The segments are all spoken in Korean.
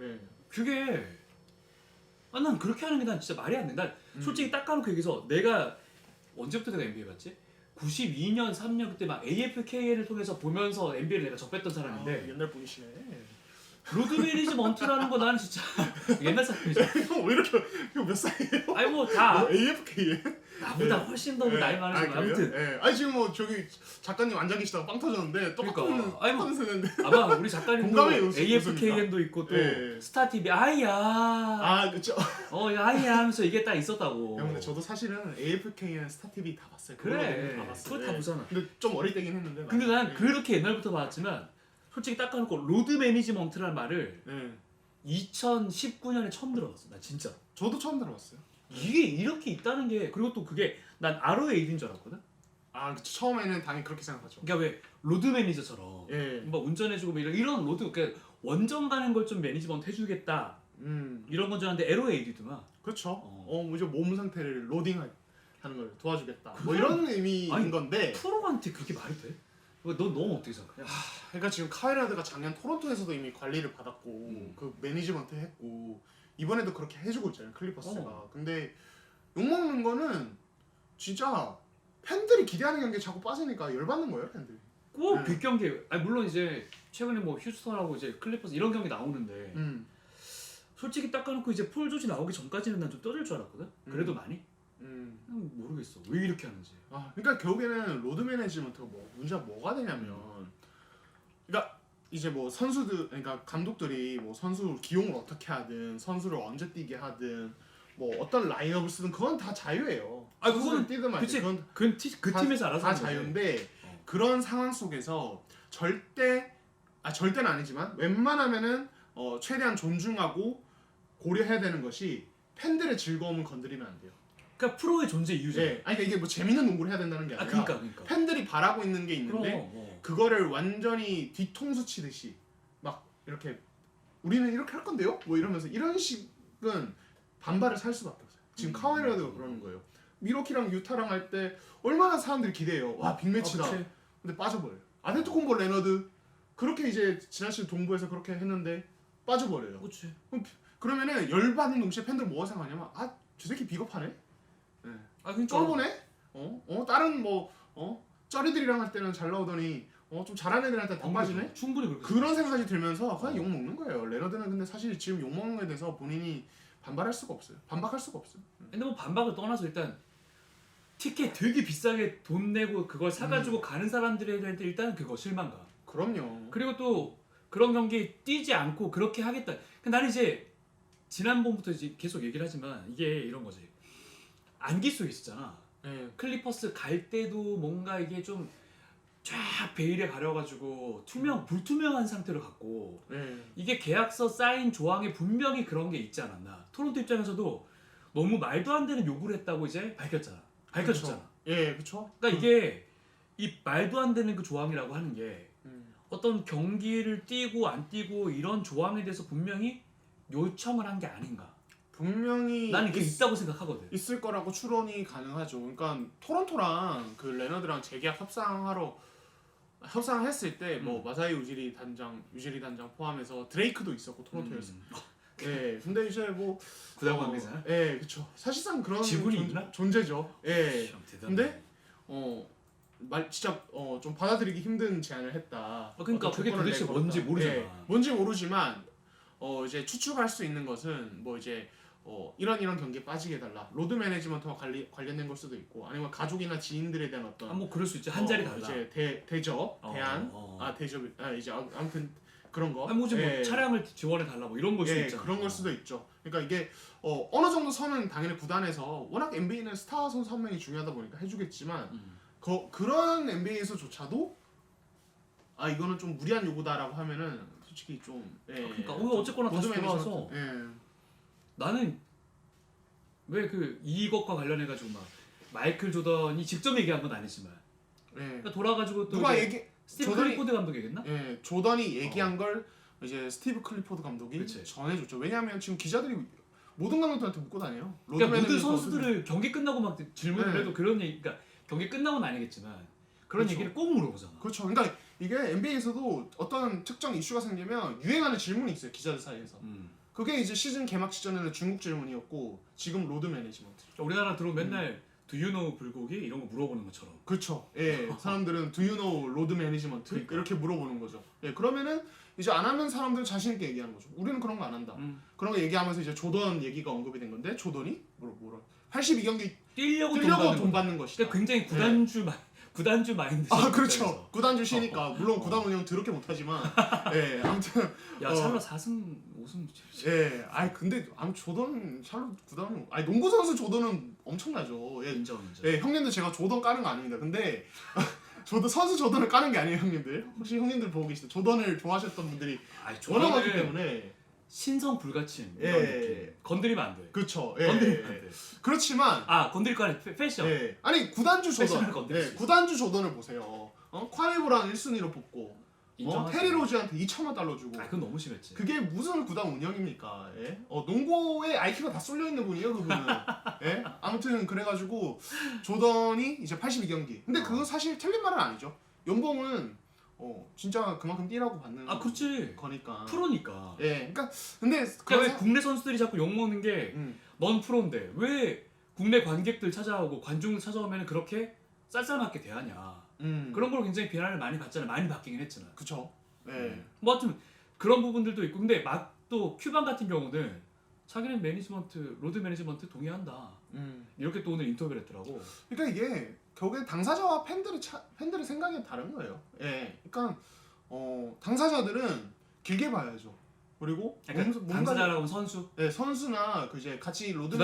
예. 그게 난 그렇게 하는 게 난 진짜 말이 안 돼. 난 솔직히 딱 까놓고 얘기해서 내가 언제부터 내가 NBA 봤지? 92년, 3년 그때 막 AFK를 통해서 보면서 NBA를 내가 접했던 사람인데 옛날 분이시네. 로드 매니지먼트라는 거 나는 진짜 옛날 사람이죠. 형 왜 이렇게 형 몇 살이에요? 아니 뭐 다 뭐 AFK에? 나보다 훨씬 더 나이 많으시고 아무튼 아니 지금 뭐 저기 작가님 앉아 계시다가 빵 터졌는데 똑같은 그러니까. 아니, 뭐, 똑같은 세대인데. 아마 우리 작가님도 공감의 요소- AFKN도 있고 또 예. 스타TV 아이야 아 그쵸. 아이야 하면서 이게 딱 있었다고. 형 근데 저도 사실은 AFK는 스타TV 다 봤어요. 그래 다 봤어요. 그거 다 보잖아. 근데 좀 어릴 때긴 했는데. 근데 난 예. 그렇게 옛날부터 봤지만 솔직히 딱 까놓고 로드 매니지먼트라는 말을 예. 2019년에 처음 들어봤어. 나 진짜 저도 처음 들어봤어요. 이게 이렇게 있다는 게 그리고 또 그게 난 ROAD인 줄 알았거든. 아 그쵸. 처음에는 당연히 그렇게 생각하죠. 그러니까 왜 로드 매니저처럼 예. 뭐 운전해주고 뭐 이런 로드 그러니까 원정 가는 걸 좀 매니지먼트 해주겠다 이런 건 줄 알았는데 LOAD더만. 그렇죠. 이제 몸 상태를 로딩하는 걸 도와주겠다. 뭐 그건- 이런 의미인 아니, 건데. 프로한테 그게 말이 돼? 넌 어떻게 생각해? 그러니까 지금 카이라드가 작년 토론토에서도 이미 관리를 받았고 그 매니지먼트 했고 이번에도 그렇게 해주고 있잖아요 클리퍼스가. 근데 욕먹는 거는 진짜 팬들이 기대하는 경기에 자꾸 빠지니까 열받는 거예요 팬들이. 꼭 네. 빅경기. 아니 물론 이제 최근에 뭐 휴스턴하고 이제 클리퍼스 이런 경기 나오는데 솔직히 딱 까놓고 이제 폴 조지 나오기 전까지는 난 좀 떠들 줄 알았거든. 그래도 많이? 모르겠어. 왜 이렇게 하는지. 그러니까 결국에는 로드 매니지먼트가 뭐 문제가 뭐가 되냐면, 그러니까 이제 뭐 선수들, 그러니까 감독들이 뭐 선수 기용을 어떻게 하든 선수를 언제 뛰게 하든 뭐 어떤 라인업을 쓰든 그건 다 자유예요. 그건 뛰든 말든 그치. 그건 그 팀에서 알아서 다 하는 거지. 자유인데 그런 상황 속에서 절대는 아니지만 웬만하면은 최대한 존중하고 고려해야 되는 것이 팬들의 즐거움을 건드리면 안 돼요. 그러니까 프로의 존재 이유죠. 네, 아니 그러니까 이게 뭐 재밌는 농구를 해야 된다는 게 아니라 그러니까. 팬들이 바라고 있는 게 있는데 그럼, 그거를 완전히 뒤통수 치듯이 막 이렇게 우리는 이렇게 할 건데요? 뭐 이러면서 이런 식은 반발을 살 수밖에 없어요. 지금 카와이라드가 그러는 거예요. 미러키랑 유타랑 할 때 얼마나 사람들이 기대해요. 와 빅매치다. 그치. 근데 빠져버려요. 아데토콤보 레너드 그렇게 이제 지난 시즌 동부에서 그렇게 했는데 빠져버려요. 그렇지. 그러면은 열받는 동시에 팬들 뭐가 생각하냐면 저 새끼 비겁하네. 그러니까 쫄보네. 다른 쩌리들이랑 할 때는 잘 나오더니 좀 잘하는 애들한테 다 빠지네. 충분히 그렇게. 그런 생각이 들면서 그냥 욕 먹는 거예요. 레너드는 근데 사실 지금 욕 먹는 거에 대해서 본인이 반발할 수가 없어요. 반박할 수가 없어요. 근데 뭐 반박을 떠나서 일단 티켓 되게 비싸게 돈 내고 그걸 사가지고 가는 사람들에 대한 일단 그거 실망감. 그럼요. 그리고 또 그런 경기 뛰지 않고 그렇게 하겠다. 근데 나는 이제 지난번부터 이제 계속 얘기를 하지만 이게 이런 거지. 안기 속에 있었잖아. 네. 클리퍼스 갈 때도 뭔가 이게 좀 쫙 베일에 가려가지고 불투명한 상태로 갔고 이게 계약서 사인 조항에 분명히 그런 게 있지 않았나. 토론토 입장에서도 너무 말도 안 되는 요구를 했다고 이제 밝혀졌잖아. 예, 그렇죠. 그러니까 이게 이 말도 안 되는 그 조항이라고 하는 게 어떤 경기를 뛰고 안 뛰고 이런 조항에 대해서 분명히 요청을 한 게 아닌가. 분명히 나는 그게 있다고 생각하거든. 있을 거라고 추론이 가능하죠. 그러니까 토론토랑 그 레너드랑 재계약 협상했을 때 뭐 마사이 우지리 단장 포함해서 드레이크도 있었고 토론토에서. 네, 근데 이제 뭐 구단 관계자. 예, 그렇죠. 사실상 그런 지분이 있나? 존재죠. 예. 대단해. 근데 진짜 좀 받아들이기 힘든 제안을 했다. 그러니까 어떤 그게 조건을 도대체 내걸었다. 뭔지 모르잖아. 예, 뭔지 모르지만 이제 추측할 수 있는 것은 뭐 이제 이런 경기에 빠지게 해달라. 로드 매니지먼트와 관련된 걸 수도 있고 아니면 가족이나 지인들에 대한 어떤 뭐 그럴 수 있지. 한 자리 달라. 이제 대접, 대접 이제 아무튼 그런 거. 뭐 차량을 지원해 달라 뭐 이런 걸 수도 있잖아. 그런 걸 수도 있죠. 그러니까 이게 어느 정도 선은 당연히 구단에서 워낙 NBA는 스타 선수 한 명이 중요하다 보니까 해주겠지만 그런 NBA에서조차도 이거는 좀 무리한 요구다라고 하면은 솔직히 좀 그러니까 어쨌거나 다시 돌아와서 나는 왜 이것과 관련해 가지고 막 마이클 조던이 직접 얘기한 건 아니지만 그러니까 돌아가지고 또 누가 스티브 클리포드 감독 얘기했나? 조던이 얘기한 걸 이제 스티브 클리포드 감독이 전해줬죠. 왜냐하면 지금 기자들이 모든 감독들한테 묻고 다녀요. 그러니까 모든 선수들을 경기 끝나고 막 질문을 해도 그런 얘기, 그러니까 경기 끝나고는 아니겠지만 그런 얘기를 꼭 물어보잖아. 그렇죠. 그러니까 이게 NBA에서도 어떤 특정 이슈가 생기면 유행하는 질문이 있어요 기자들 사이에서. 그게 이제 시즌 개막 시전에는 중국 질문이었고 지금 로드 매니지먼트. 우리나라 들어오면 맨날 Do you know 불고기 이런 거 물어보는 것처럼. 그렇죠. 예, 사람들은 Do you know 로드 매니지먼트 그러니까. 이렇게 물어보는 거죠. 예, 그러면은 이제 안 하는 사람들은 자신 있게 얘기하는 거죠. 우리는 그런 거 안 한다. 그런 거 얘기하면서 이제 조던 얘기가 언급이 된 건데 조던이 뭐라 82경기 뛰려고 돈 받는 것이다. 그러니까 굉장히 구단주 마인드. 아 그렇죠. 구단주 시니까 물론 구단 운영 더럽게 못하지만 예 아무튼 야 샬럿 4승 5승. 예 아이 근데 조던 샬롯 구단 아니 농구 선수 조던은 엄청나죠. 예, 인정. 예 형님들 제가 조던 까는 거 아닙니다. 근데 선수 조던을 까는 게 아니에요 형님들. 혹시 형님들 보고 계시죠? 조던을 좋아하셨던 분들이 워낙 많기 때문에 신성 불가침 예. 이런 느낌. 건드리면 안 돼. 그렇죠. 예, 건드리면 예, 안 예. 돼. 그렇지만 건드릴 거 아니야 패션. 예. 아니 구단주 패션을 조던 건드릴 수 있어. 구단주 조던을 보세요. 콰이 브라운 1순위로 뽑고 인정하지. 테리 로즈한테 2천만 달러 주고 그건 너무 심했지. 그게 무슨 구단 운영입니까? 예? 농구에 IQ가 다 쏠려 있는 분이에요, 그분은. 예? 아무튼 그래가지고 조던이 이제 82경기. 근데 그거 사실 틀린 말은 아니죠. 연봉은 진짜 그만큼 뛰라고 받는 그렇지. 거니까. 프로니까. 예, 그러니까 근데 왜 국내 선수들이 자꾸 욕 먹는 게 넌 프로인데 왜 국내 관객들 찾아오고 관중들 찾아오면 그렇게 쌀쌀맞게 대하냐. 그런 걸 굉장히 비난을 많이 받잖아. 많이 받기는 했잖아. 그쵸. 예. 뭐 하여튼 그런 부분들도 있고 근데 막 또 큐반 같은 경우는 자기는 로드 매니지먼트 동의한다. 이렇게 또 오늘 인터뷰를 했더라고. 그러니까 이게 결국엔 당사자와 팬들의 생각이 다른 거예요. 예. 그러니까 당사자들은 길게 봐야죠. 그리고 그러니까 당사자라고 하면 선수? 네, 선수나 그 이제 같이 로드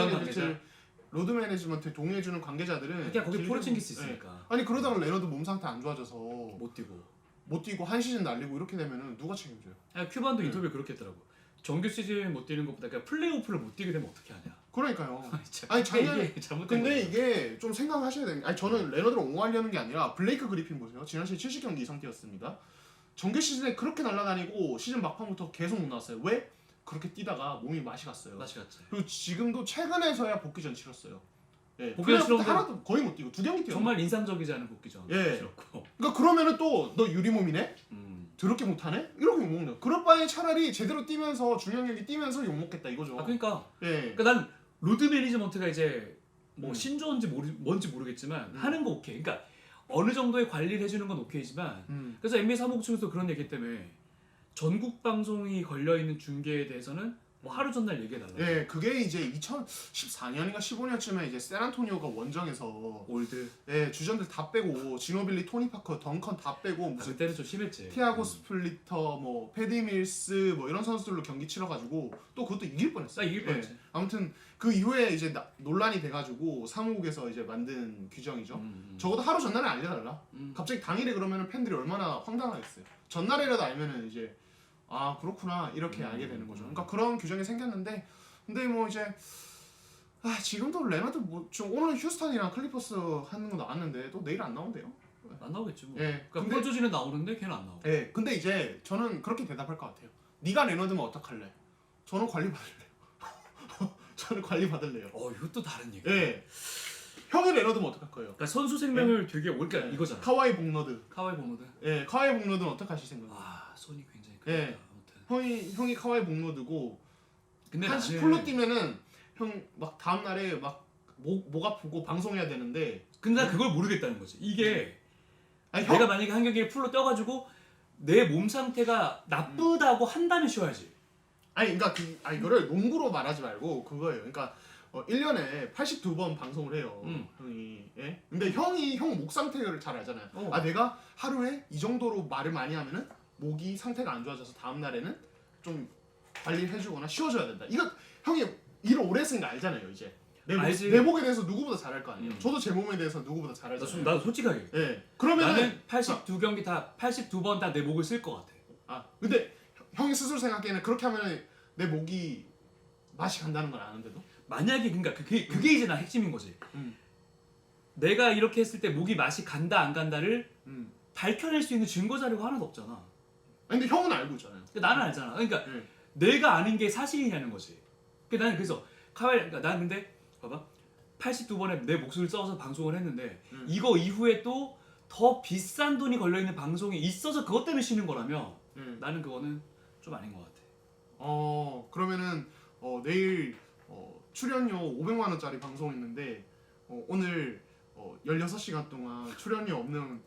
매니지먼트 동의해주는 관계자들은 그냥 거기 포를 챙길 수 있으니까. 네. 아니 그러다가 레너드 몸 상태 안 좋아져서 못 뛰고 한 시즌 날리고 이렇게 되면은 누가 책임져요? 큐반도 인터뷰 그렇게 했더라고. 정규 시즌 못 뛰는 것보다 그러니까 플레이오프를 못 뛰게 되면 어떻게 하냐. 그러니까요. 아니 작년에 이게 잘못된 근데 거예요. 이게 좀 생각하셔야 되는 게 아니 저는 레너드를 옹호하려는 게 아니라 블레이크 그리핀 보세요. 지난 시즌 70경기 이상 뛰었습니다. 정규 시즌에 그렇게 날아다니고 시즌 막판부터 계속 못 나왔어요. 왜? 그렇게 뛰다가 몸이 맛이 갔어요. 맛이 갔지. 그리고 지금도 최근에서야 복귀전 치렀어요. 예, 복귀전 치렀는데 하나도 거의 못 뛰고 2경기 뛰었어요. 정말 인상적이지 않은 복귀전. 예. 치렀고. 그러니까 그러면은 또 너 유리몸이네? 더럽게 못하네? 이렇게 욕먹는. 그럴 바에 차라리 제대로 뛰면서 중요한 경기 뛰면서 욕먹겠다 이거죠. 그러니까. 예. 그러니까 난 로드 매니지먼트가 이제 뭐 신조어인지 뭔지 모르겠지만 하는 거 오케이. 그러니까 어느 정도의 관리를 해주는 건 오케이지만 그래서 NBA 사무국청에서 그런 얘기 때문에 전국 방송이 걸려 있는 중계에 대해서는 뭐 하루 전날 얘기해 달라. 예, 그게 이제 2014년인가 15년쯤에 이제 샌안토니오가 원정에서 올드. 예, 주전들 다 빼고 지노빌리, 토니 파커, 덩컨 다 빼고 무슨 그때는 좀 심했지. 티아고 스플리터, 뭐 패디 밀스 뭐 이런 선수들로 경기 치러가지고 또 그것도 이길 뻔했어. 이길 뻔했지. 아무튼 그 이후에 이제 논란이 돼가지고 사무국에서 이제 만든 규정이죠. 적어도 하루 전날에 알려달라. 갑자기 당일에 그러면은 팬들이 얼마나 황당하겠어요. 전날이라도 알면은 이제 아 그렇구나 이렇게 알게 되는 거죠. 그러니까 그런 규정이 생겼는데 근데 뭐 이제 지금도 레너드 좀 오늘 휴스턴이랑 클리퍼스 하는 거 나왔는데 또 내일 안 나온대요. 안 나오겠지 뭐. 예. 그러니까 프로조지는 나오는데 걔는 안 나오고. 예. 근데 이제 저는 그렇게 대답할 것 같아요. 네가 레너드면 어떡할래? 저는 관리 받을래요. 저는 관리 받을래요. 이것도 다른 얘기. 예. 형이 레너드면 어떡할 거예요? 그러니까 선수 생명을 되게 그러니까 이거잖아. 카와이 복너드. 카와이 보너드. 예. 카와이 복너드는 어떡하실 생각이에요? 손이 굉장히 크다. 예. 아무튼. 형이 카와이 복너드고 근데 한 나는 10% 뛰면은 형 막 다음 날에 막 목 아프고 방송해야 되는데 근데 난 그걸 모르겠다는 거지. 이게 아니, 내가 만약에 한 경기를 풀로 뛰어가지고 내 몸 상태가 나쁘다고 한다면 쉬어야지. 아니 그러니까 이거를 농구로 말하지 말고 그거예요. 그러니까 1년에 82번 방송을 해요. 형이. 예? 근데 형이 형 목 상태를 잘 알잖아요. 내가 하루에 이 정도로 말을 많이 하면은 목이 상태가 안 좋아져서 다음 날에는 좀 관리를 해주거나 쉬어줘야 된다. 이거 형이 일을 오래 했으니까 알잖아요. 이제 내 목에 대해서 누구보다 잘할 거 아니에요. 저도 제 몸에 대해서 누구보다 잘 알잖아요. 나도 솔직하게. 예. 그러면은 나는 82경기 다 82번 다 내 목을 쓸 것 같아. 근데 형이 스스로 생각하기에는 그렇게 하면 내 목이 맛이 간다는 걸 아는데도. 만약에 그러니까 그게 이제 나 핵심인 거지. 내가 이렇게 했을 때 목이 맛이 간다 안 간다를 밝혀낼 수 있는 증거 자료가 하나도 없잖아. 근데 형은 알고 있잖아요. 나는 알잖아. 그러니까 내가 아는 게 사실이냐는 거지. 나는 그래서 그러니까 난 근데 봐봐 82번에 내 목소리를 써서 방송을 했는데 이거 이후에 또 더 비싼 돈이 걸려 있는 방송이 있어서 그것 때문에 쉬는 거라면 나는 그거는 좀 아닌 것 같아. 그러면은 내일 출연료 500만 원짜리 방송 있는데 오늘 16시간 동안 출연료 없는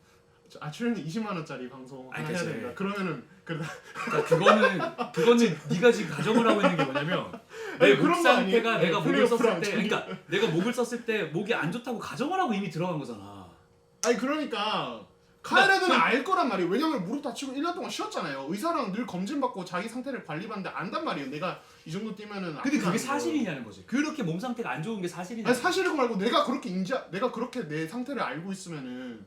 출연료 20만 원짜리 방송 하나 해야 그치. 된다. 그러면은 그러니까 그거는 네가 지금 가정을 하고 있는 게 뭐냐면 내 목 그런 거 아니에요? 상태가 내가 목을 썼을 플레이오프랑 때, 그러니까 내가 목을 썼을 때 목이 안 좋다고 가정을 하고 이미 들어간 거잖아. 아니 그러니까 카에라드는 알 거란 말이에요. 왜냐면 무릎 다치고 1년 동안 쉬었잖아요. 의사랑 늘 검진받고 자기 상태를 관리받는데 안단 말이에요. 내가 이 정도 뛰면은 근데 아프다는 그게 거. 사실이냐는 거지. 그렇게 몸 상태가 안 좋은 게 사실이냐. 아니 사실이고 말고 내가 그렇게 내 상태를 알고 있으면은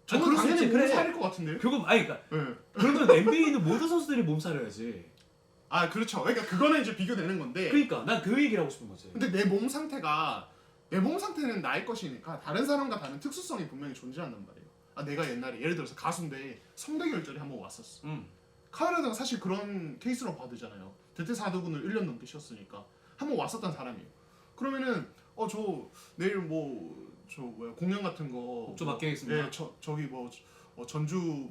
저는 그럴 수 당연히 있지. 몸 그래. 살릴 것 같은데요. 그거 아니 그러니까 네. 그러면 NBA는 모든 선수들이 몸살려야지. 아 그렇죠. 그러니까 그거는 이제 비교되는 건데. 그러니까 난 그 얘기를 하고 싶은 거지. 근데 내 몸 상태는 나의 것이니까 다른 사람과 다른 특수성이 분명히 존재한단 말이에요. 내가 옛날에 예를 들어서 가수인데 성대결절이 한번 왔었어. 카에라드가 사실 그런 케이스로 봐도 되잖아요. 대퇴사두근을 1년 넘게 쉬었으니까 한번 왔었던 사람이에요. 그러면은 저 내일 공연 같은 거 좀 맡기겠습니다. 예, 저기 전주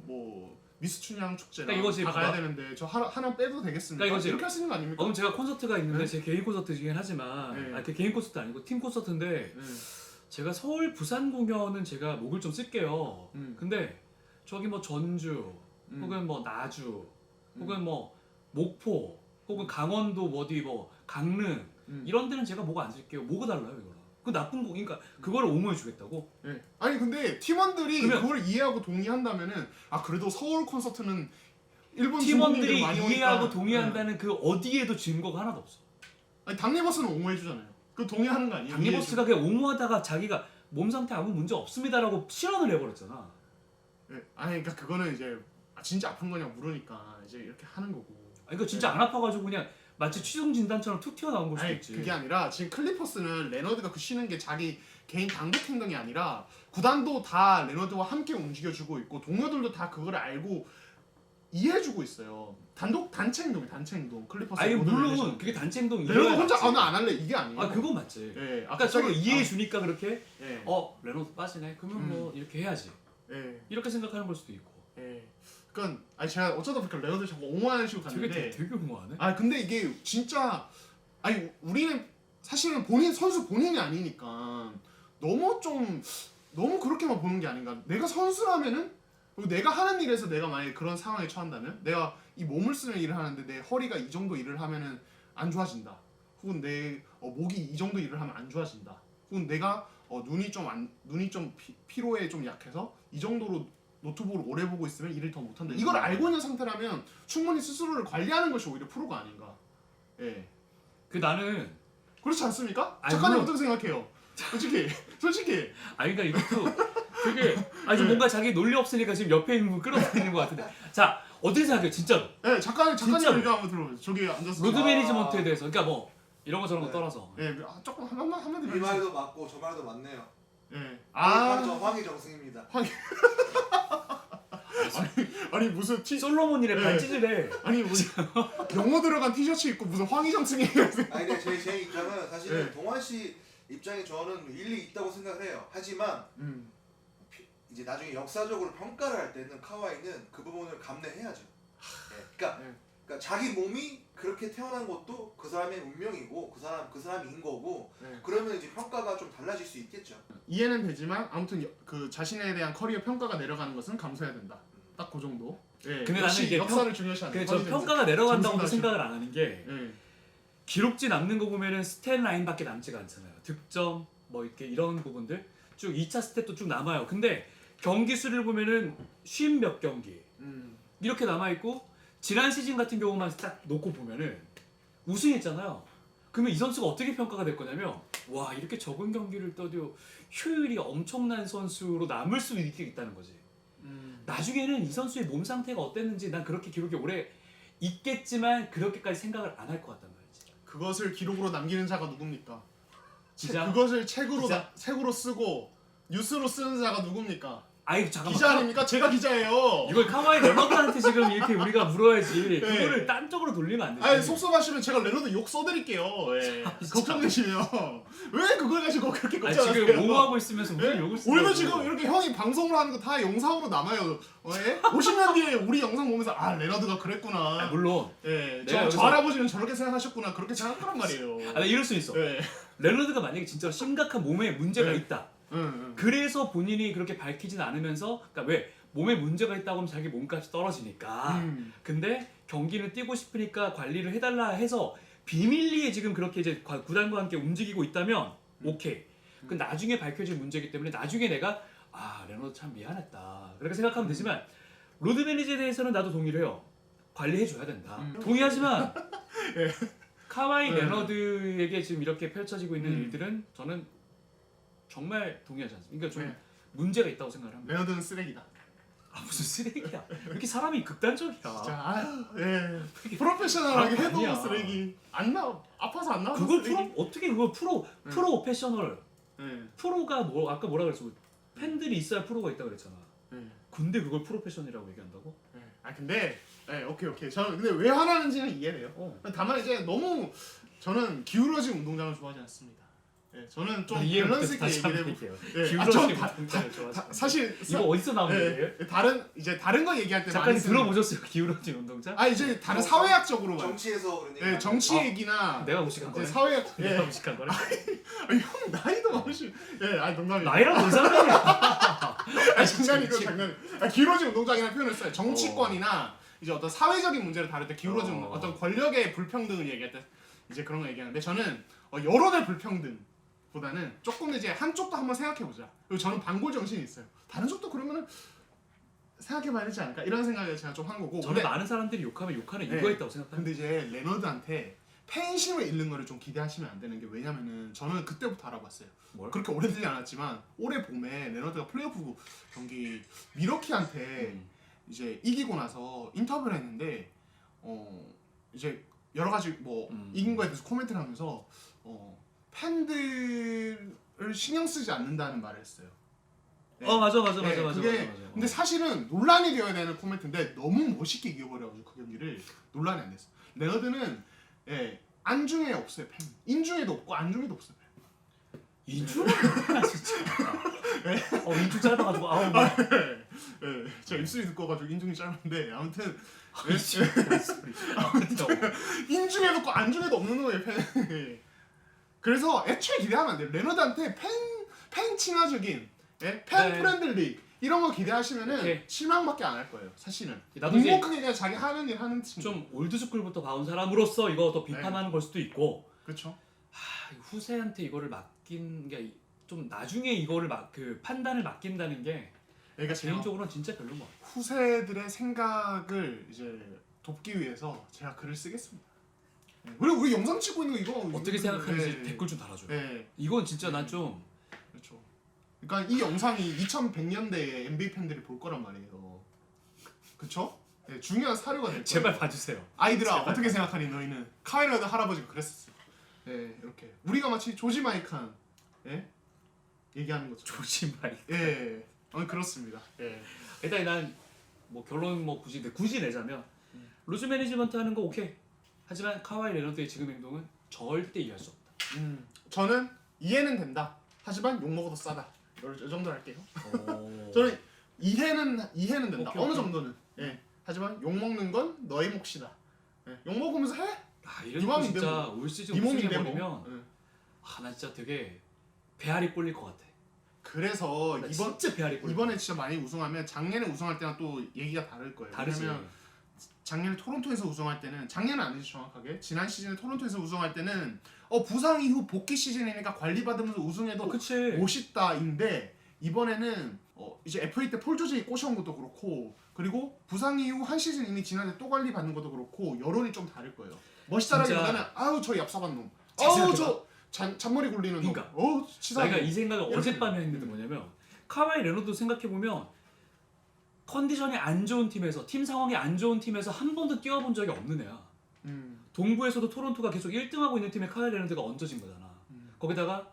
미스 춘향 축제랑 그러니까 이거지, 다 가야 봐봐. 되는데 저 하나 빼도 되겠습니까? 그러니까 이거지. 이렇게 할 수 있는 거 아닙니까? 그럼 제가 콘서트가 있는데 네? 제 개인 콘서트이긴 하지만 네. 그 개인 콘서트 아니고 팀 콘서트인데 네. 제가 서울 부산 공연은 제가 목을 좀 쓸게요. 근데 저기 뭐 전주 혹은 뭐 나주 혹은 뭐 목포 혹은 강원도 어디 강릉 이런 데는 제가 목 안 쓸게요. 뭐가 달라요 이거랑? 그 나쁜 거 그러니까 그거를 옹호해 주겠다고? 네. 아니 근데 팀원들이 그러면- 그걸 이해하고 동의한다면은 그래도 서울 콘서트는 일본 팀원들이 중국인들이 많이 오니까 이해하고 동의한다는 그 어디에도 증거가 하나도 없어. 아니 당리버스는 옹호해 주잖아요. 그 동의하는 거 아니에요? 당리버스가 그냥 옹호하다가 자기가 몸 상태 아무 문제 없습니다라고 실언을 해버렸잖아. 네. 그러니까 그거는 이제 진짜 아픈 거냐 물으니까 이제 이렇게 하는 거고. 그러니까 진짜 안 아파가지고 그냥 마치 취중 진단처럼 툭 튀어나온 걸 수도 있지. 그게 아니라 지금 클리퍼스는 레너드가 그 쉬는 게 자기 개인 단독 행동이 아니라 구단도 다 레너드와 함께 움직여주고 있고 동료들도 다 그걸 알고 이해해주고 있어요. 단체 행동. 클리퍼스 아니 모든 물론 릴레이션. 그게 단체 행동 레너드 혼자 나 안 할래 이게 아니에요. 그건 맞지. 예, 그러니까 서로 이해해 주니까 그렇게 예, 레노드 빠지네. 그러면 뭐 이렇게 해야지. 예, 이렇게 생각하는 걸 수도 있고. 예. 그러니까 제가 어쩌다 보니까 레너드 자꾸 옹호하는 식으로 갔는데. 되게 옹호하네. 근데 이게 진짜 우리는 사실은 선수 본인이 아니니까 너무 그렇게만 보는 게 아닌가. 내가 선수라면은 그리고 내가 하는 일에서 내가 만약에 그런 상황에 처한다면 내가 이 몸을 쓰는 일을 하는데 내 허리가 이 정도 일을 하면은 안 좋아진다. 혹은 내 목이 이 정도 일을 하면 안 좋아진다. 혹은 내가 눈이 좀 피로에 좀 약해서 이 정도로 노트북을 오래 보고 있으면 일을 더 못한다. 이걸 알고 있는 상태라면 충분히 스스로를 관리하는 것이 오히려 프로가 아닌가. 예. 나는 그렇지 않습니까? 아니, 작가님 물론- 어떻게 생각해요? 솔직히. 그러니까 이것도 되게 좀 뭔가 자기 논리 없으니까 지금 옆에 있는 분 끌어다니는 것 같은데. 자 어떻게 생각해요 진짜로? 네, 작가님 진짜로. 얘기 한번 들어보세요. 저기 앉아서. 로드 매니지먼트에 대해서 그러니까 이런 거 저런 거 네. 떠나서. 예, 조금 한마디 이 해주세요. 말도 맞고 저 말도 맞네요. 예. 황희정승입니다. 아니 무슨 솔로몬이래 네. 반찢을 해. 아니 무슨 영어 들어간 티셔츠 입고 무슨 황희정승이에요. 아니 근데 제 입장은 사실은 네. 동환 씨 입장에 저는 일리 있다고 생각을 해요. 하지만 이제 나중에 역사적으로 평가를 할 때는 카와이는 그 부분을 감내해야죠. 그러니까 자기 몸이 그렇게 태어난 것도 그 사람의 운명이고 그 사람인 거고 그러면 이제 평가가 좀 달라질 수 있겠죠. 이해는 되지만 아무튼 그 자신에 대한 커리어 평가가 내려가는 것은 감수해야 된다. 딱 그 정도. 예. 근데 역시 나는 이게 역사를 중요시하는. 근데 저 평가가 내려간다고도 정승 생각을 안 하는 게 예. 기록지 남는 거 보면은 스탯 라인밖에 남지가 않잖아요. 득점 이렇게 이런 부분들 쭉 2차 스탯도 쭉 남아요. 근데 경기 수를 보면은 50몇 경기 이렇게 남아 있고 지난 시즌 같은 경우만 딱 놓고 보면은 우승했잖아요. 그러면 이 선수가 어떻게 평가가 될 거냐면 와 이렇게 적은 경기를 떠도 효율이 엄청난 선수로 남을 수 있다는 거지. 나중에는 이 선수의 몸 상태가 어땠는지 난 그렇게 기록이 오래 있겠지만 그렇게까지 생각을 안 할 것 같단 말이지. 그것을 기록으로 남기는 자가 누굽니까? 기자? 그것을 책으로 기자? 책으로 쓰고 뉴스로 쓰는 자가 누굽니까? 아이 잠깐만. 기자 아닙니까? 제가 기자예요. 이걸 카와이 레너드한테 지금 이렇게 우리가 물어야지. 그거를 딴 쪽으로 돌리면 안 되지. 아니 속상하시면 제가 레너드 욕 써드릴게요. 예. 걱정되시면 왜 그걸 가지고 그렇게 아니, 걱정하세요? 지금 옹호하고 있으면서 우리 예? 욕을 쓰고. 우리도 지금 이렇게 형이 방송을 하는 거 다 영상으로 남아요. 예? 50년 뒤에 우리 영상 보면서 아 레너드가 그랬구나. 물론. 예, 내가 저 할아버지는 저렇게 생각하셨구나. 그렇게 생각할 말이에요. 아, 이럴 수 있어. 예. 레너드가 만약에 진짜로 심각한 몸에 문제가 네. 있다. 응. 그래서 본인이 그렇게 밝히진 않으면서, 그러니까 왜 몸에 문제가 있다고 하면 자기 몸값이 떨어지니까. 근데 경기는 뛰고 싶으니까 관리를 해달라 해서 비밀리에 지금 그렇게 이제 구단과 함께 움직이고 있다면 오케이. 그 나중에 밝혀질 문제이기 때문에 나중에 내가 아 레너드 참 미안했다 그렇게 생각하면 되지만 로드 매니저에 대해서는 나도 동의를 해요. 관리해줘야 된다. 동의하지만 카와이 네. 레너드에게 지금 이렇게 펼쳐지고 있는 음. 일들은 저는 정말 동의하지 않습니다. 그러니까 좀 네. 문제가 있다고 생각을 합니다. 레너드는 쓰레기다. 아 무슨 쓰레기야. 왜 이렇게 사람이 극단적이야. 진짜 아유, 예. 프로페셔널하게 해도 아니야. 쓰레기. 안 나 아파서 안 나와도 그걸 쓰레기. 어떻게 그걸 프로 패셔널 예. 프로가 뭐 아까 뭐라 그랬어? 팬들이 있어야 프로가 있다 그랬잖아. 예. 근데 그걸 프로페셔널이라고 얘기한다고? 예. 아 근데 오케이. 저는 근데 왜 화나는지는 이해돼요. 다만 이제 너무 저는 기울어진 운동장을 좋아하지 않습니다. 예, 저는 좀 밸런스 있게 얘기를 해볼게요. 기울어진 운동장을 좋아하지. 사실 이거 어디서 나온 얘기예요? 다른 거 얘기할 때 잠깐 많이 쓰는 들어보셨어요? 기울어진 운동장? 아 이제 다른 사회학적으로 정치에서 그런 얘기. 예, 정치 얘기나 내가 무식한 이제 거네. 사회학 내가 무식한 거네. 형 나이도 많으시 농담이에요. 나이랑 뭔 상관이야? 장난이고 장난. 기울어진 운동장이라는 표현을 써요. 정치권이나 이제 어떤 사회적인 문제를 다룰 때 기울어진 어떤 권력의 불평등을 얘기할 때 이제 그런 거 얘기하는데 저는 여론의 불평등보다는 조금 이제 한쪽도 한번 생각해 보자. 그리고 저는 반골 정신이 있어요. 다른 쪽도 그러면은 생각해봐야 되지 않을까 이런 생각을 제가 좀 한 거고. 저는 근데, 많은 사람들이 욕하면 욕하는 네. 이유가 있다고 생각합니다. 근데 이제 레너드한테 팬심을 잃는 거를 좀 기대하시면 안 되는 게 왜냐면은 저는 그때부터 알아봤어요. 뭘? 그렇게 오래되지 않았지만 올해 봄에 레너드가 플레이오프 경기 미러키한테 이제 이기고 나서 인터뷰를 했는데 이제 여러 가지 뭐 이긴 거에 대해서 코멘트를 하면서 팬들을 신경 쓰지 않는다는 말을 했어요. 네. 맞아. 그게 근데 사실은 논란이 되어야 되는 코멘트인데 너무 멋있게 이겨버려가지고 그 경기를 논란이 안 됐어. 레너드는 안중에 없어요 팬. 인중에도 없고 안중에도 없어요 팬. 인중? 진짜. 인중 짧아가지고 아우. 제가 입술이 두꺼워가지고 인중이 짧은데 아무튼 아무튼 인중에도 없고 안중에도 없는 거예요 팬. 그래서 애초에 기대하면 안 돼요. 레너드한테 팬 친화적인 팬 프렌들리 이런 거 기대하시면은 오케이. 실망밖에 안 할 거예요 사실은. 나도 이제 묵묵하게 그냥 자기 하는 일 하는 친구. 좀 올드스쿨부터 봐온 사람으로서 이거 더 비판하는 걸 수도 있고 그렇죠. 후세한테 이거를 맡긴 게 좀 나중에 이거를 그 판단을 맡긴다는 게 그러니까 개인적으로는 진짜 별로인 것 같아요. 후세들의 생각을 이제 돕기 위해서 제가 글을 쓰겠습니다. 그리고 우리 영상 찍고 있는 거 이거 어떻게 생각하는지 댓글 좀 달아줘요. 이건 진짜 난 좀 그렇죠. 그러니까 이 영상이 2100년대에 NBA 팬들이 볼 거란 말이에요. 그렇죠? 중요한 사료가 될 거예요. 제발 봐주세요. 아이들아 어떻게 생각하니 너희는? 카와이 레너드 할아버지가 그랬었어. 이렇게 우리가 마치 조지 마이칸 얘기하는 것처럼. 조지 마이. 그렇습니다. 일단 난 뭐 결론 뭐 굳이 내자면 로즈 매니지먼트 하는 거 오케이. 하지만 카와이 레너드의 지금 행동은 절대 이해할 수 없다. 저는 이해는 된다. 하지만 욕 먹어도 싸다. 이 정도 할게요. 오. 저는 이해는 된다. 오케이, 어느 오케이. 정도는. 하지만 욕 먹는 건 너의 몫이다. 욕 먹으면서 해. 이런 네 거 맘인데 진짜 뭐. 올 시즌 네 몸인데 우승해버리면 뭐. 나 진짜 되게 배알이 꼴릴 것 같아. 그래서 나 진짜 배알이 꼴릴 이번에 진짜 많이 우승하면 작년에 우승할 때랑 또 얘기가 다를 거예요. 다르지. 왜냐면 작년에 토론토에서 우승할 때는 작년은 아니지 정확하게 지난 시즌에 토론토에서 우승할 때는 부상 이후 복귀 시즌이니까 관리 받으면서 우승해도 그치. 멋있다인데 이번에는 이제 FA 때 폴 조지 꼬셔온 것도 그렇고 그리고 부상 이후 한 시즌 이미 지난해 또 관리 받는 것도 그렇고 여론이 좀 다를 거예요. 멋있다라기보다는 아우 저 얍삽한 놈, 아우 저 잔머리 굴리는 놈, 그러니까. 치사한 내가 놈. 이 생각을 어젯밤에 했는데 뭐냐면 카와이 레너드 생각해보면 컨디션이 안 좋은 팀에서 팀 상황이 안 좋은 팀에서 한 번도 뛰어본 적이 없는 애야. 동부에서도 토론토가 계속 1등하고 있는 팀에 카와이 레너드가 얹어진 거잖아. 거기다가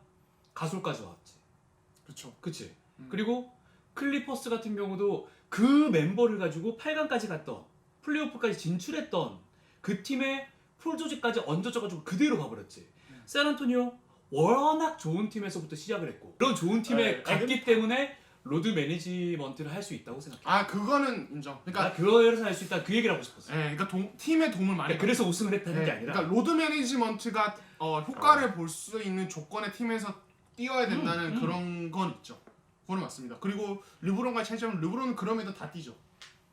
가솔까지 왔지. 그렇죠. 그치? 그리고 클리퍼스 같은 경우도 그 멤버를 가지고 8강까지 갔던 플레이오프까지 진출했던 그 팀의 프로조직까지 얹어져가지고 그대로 가버렸지. 샌안토니오 워낙 좋은 팀에서부터 시작을 했고 그런 좋은 팀에 네, 갔기 때문에 로드 매니지먼트를 할 수 있다고 생각해. 아 그거는 인정. 나 그러니까 그거에서 할 수 있다 그 얘기를 하고 싶었어. 그러니까 팀의 도움을 많이. 그래서 우승을 했다는 게 아니라. 그러니까 로드 매니지먼트가 효과를 볼 수 있는 조건의 팀에서 뛰어야 된다는 그런 건 있죠. 그건 맞습니다. 그리고 르브론과의 차이점은 르브론은 그럼에도 다 뛰죠.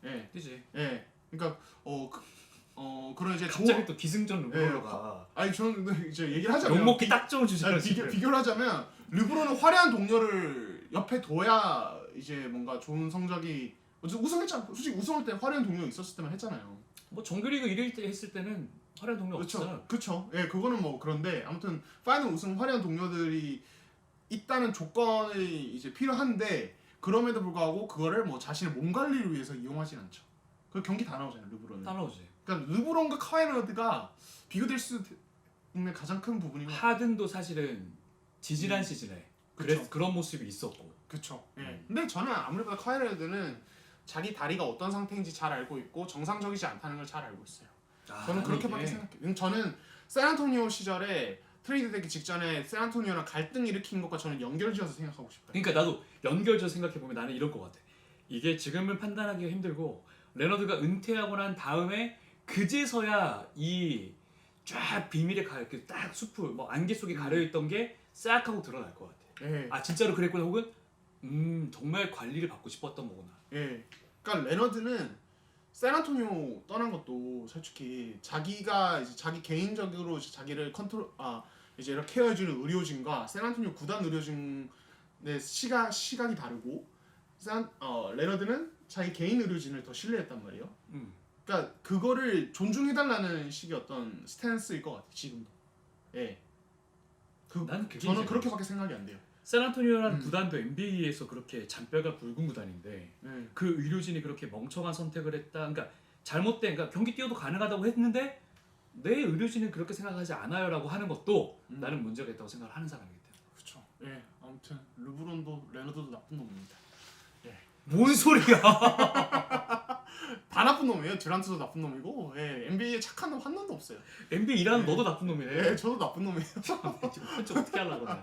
예, 그지. 예. 그러니까 그런 이제 갑자기 또 기승전 르브론가. 아니 저는 이제 얘기를 하자면 욕먹기 딱 좋은 주제라 비교를 하자면 르브론은 화려한 동료를 옆에 둬야 이제 뭔가 좋은 성적이 우승했잖아. 솔직히 우승할 때 화려한 동료 있었을 때만 했잖아요. 뭐 정규리그 1위 때 했을 때는 화려한 동료 없잖아. 그렇죠. 예, 그거는 뭐 그런데 아무튼 파이널 우승 화려한 동료들이 있다는 조건이 이제 필요한데 그럼에도 불구하고 그거를 뭐 자신의 몸 관리를 위해서 이용하진 않죠. 그 경기 다 나오잖아요, 르브론은. 다 나오지. 그러니까 르브론과 카와이 레너드가 비교될 수 있는 가장 큰 부분이 하든도 사실은 지지난 시즌에 그쵸. 그런 모습이 있었고. 그렇죠. 예. 근데 저는 아무래도 카와이 레너드는 자기 다리가 어떤 상태인지 잘 알고 있고 정상적이지 않다는 걸 잘 알고 있어요. 저는 그렇게밖에 생각해요. 저는 샌안토니오 시절에 트레이드 되기 직전에 샌안토니오랑 갈등 일으킨 것과 저는 연결지어서 생각하고 싶어요. 그러니까 나도 연결져 생각해 보면 나는 이럴 것 같아. 이게 지금은 판단하기가 힘들고 레너드가 은퇴하고 난 다음에 그제서야 이 쫙 비밀의 딱 숲을 뭐 안개 속에 가려 있던 게 싹 하고 드러날 것 같아. 예. 아 진짜로 그랬구나 혹은 정말 관리를 받고 싶었던 거구나. 예. 그러니까 레너드는 샌안토니오 떠난 것도 솔직히 자기가 이제 자기 개인적으로 이제 자기를 이제 이렇게 케어해주는 의료진과 샌안토니오 구단 의료진의 시각이 다르고 레너드는 자기 개인 의료진을 더 신뢰했단 말이에요. 그러니까 그거를 존중해달라는 식의 어떤 스탠스일 것 같아 지금도. 예. 난 그게 저는 이제 그렇게밖에 생각이 안 돼요. 샌안토니오라는 구단도 NBA에서 그렇게 잔뼈가 굵은 구단인데 예. 그 의료진이 그렇게 멍청한 선택을 했다. 그러니까 잘못된 그러니까 경기 뛰어도 가능하다고 했는데 내 의료진은 그렇게 생각하지 않아요라고 하는 것도 나는 문제가 있다고 생각을 하는 사람이기 때문에. 그렇죠. 예. 아무튼 르브론도 레너드도 나쁜 놈입니다. 뭔 소리야? 다 나쁜 놈이에요. 듀란트도 나쁜 놈이고, 예, NBA에 착한 놈 한 놈도 없어요. NBA 일하는 너도 나쁜 놈이네. 예, 저도 나쁜 놈이에요. 지금 편집 어떻게 하려고 그래?